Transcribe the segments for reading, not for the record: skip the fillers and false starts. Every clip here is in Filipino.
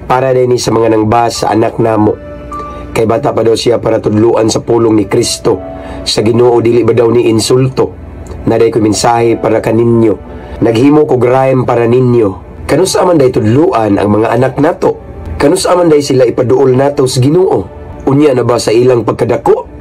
para din sa mga nangbas sa anak namo. Kay bata pa daw siya para tudluan sa pulong ni Kristo. Sa Ginoo dili ba daw ni insulto? Naday ko mensahe para kaninyo. Naghimo ko rhyme para ninyo. Kanus aman day tudluan ang mga anak nato? Kanus aman day sila ipaduol nato sa Ginoo? Unya na ba sa ilang pagkadako?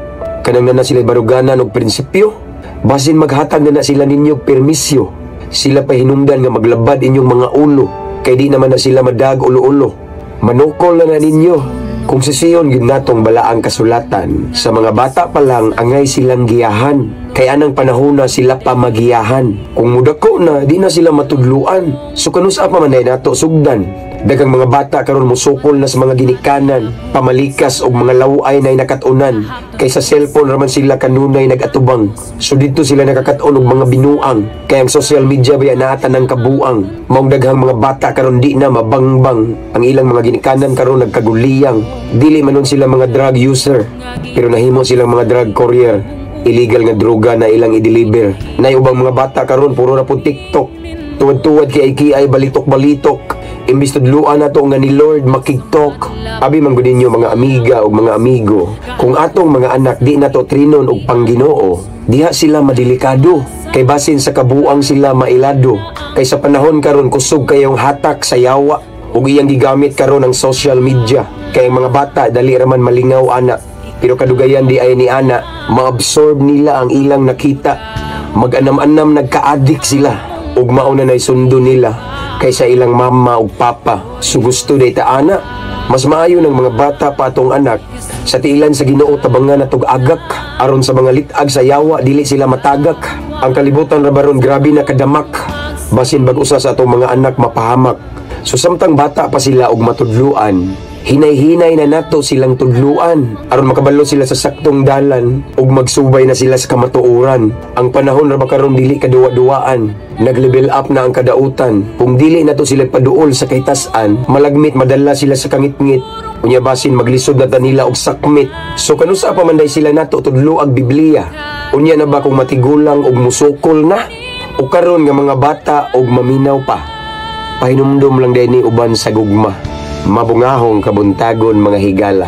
Kanang na sila baruganan og prinsipyo? Basin maghatag na sila ninyo permisyo. Sila pa hinungdan nga maglabad inyong mga ulo. Kay di naman na sila madag ulo-ulo. Manukol na ninyo. Kung sa siyon ginatong balaang kasulatan, sa mga bata pa lang angay silang giyahan. Kay anang panahon na sila pa magiyahan. Kung mudako na, di na sila matudluan. So kanusa pa man ay nato sugdan. Dagang mga bata karon musukol na sa mga ginikanan, pamalikas og mga laway na nakatunan. Kay sa cellphone raman sila kanunay nagatubang. So dito sila nakakaton og mga binuang. Kay ang social media baya naata ng kabuang. Maong daghang mga bata karon di na mabangbang. Ang ilang mga ginikanan karon nagkaguliyang. Dili manon sila mga drug user, pero nahimo silang mga drug courier. Illegal nga droga na ilang i-deliver. Nay ubang mga bata karon puro na po TikTok. Tuwad-tuwad kay ay balitok-balitok. Imbis tudluan nato nga ni Lord makiktok. Abi man gud ninyo mga amiga o mga amigo, kung atong mga anak di nato trinon og pangginoo, diha sila madelikado. Kay basin sa kabuang sila mailado. Kay sa panahon karon kusog kayong hatak sa yawa ug iyang gigamit karon ang social media. Kay mga bata dali raman malingaw ana. Pero kadugayan di ay ni ana, ma-absorb nila ang ilang nakita. Mag-anam-anam nagka-addict sila ug mauna nay sundo nila kaysa ilang mama ug papa. So gusto dayta ana, mas maayo ng mga bata pa atong anak sa tiilan sa Ginoo tabangan natog agak aron sa mga litag sa yawa dili sila matagak. Ang kalibutan ra baron grabe na kadamak, basin bag-usa sa atong mga anak mapahamak. So samtang bata pa sila og matudluan, hinay-hinay na nato silang tudluan aron makabalo sila sa saktong dalan ug magsubay na sila sa kamatuoran. Ang panahon ra ba karon dili kaduwa-duwaan, nag-level up na ang kadautan. Kung dili nato sila paduol sa kaytas-an, malagmit madala sila sa kangit-ngit. Unya basin maglisod na nila og sakmit. So kanusa pa man day sila nato tudluag Biblia? Unya na ba kung matigulang og musukol na? O karon nga mga bata og maminaw pa? Pahinumdum lang day ni uban sa gugma. Mabungahong kabuntagon mga higala.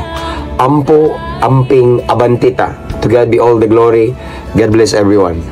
Ampo, amping, abantita. To God be all the glory. God bless everyone.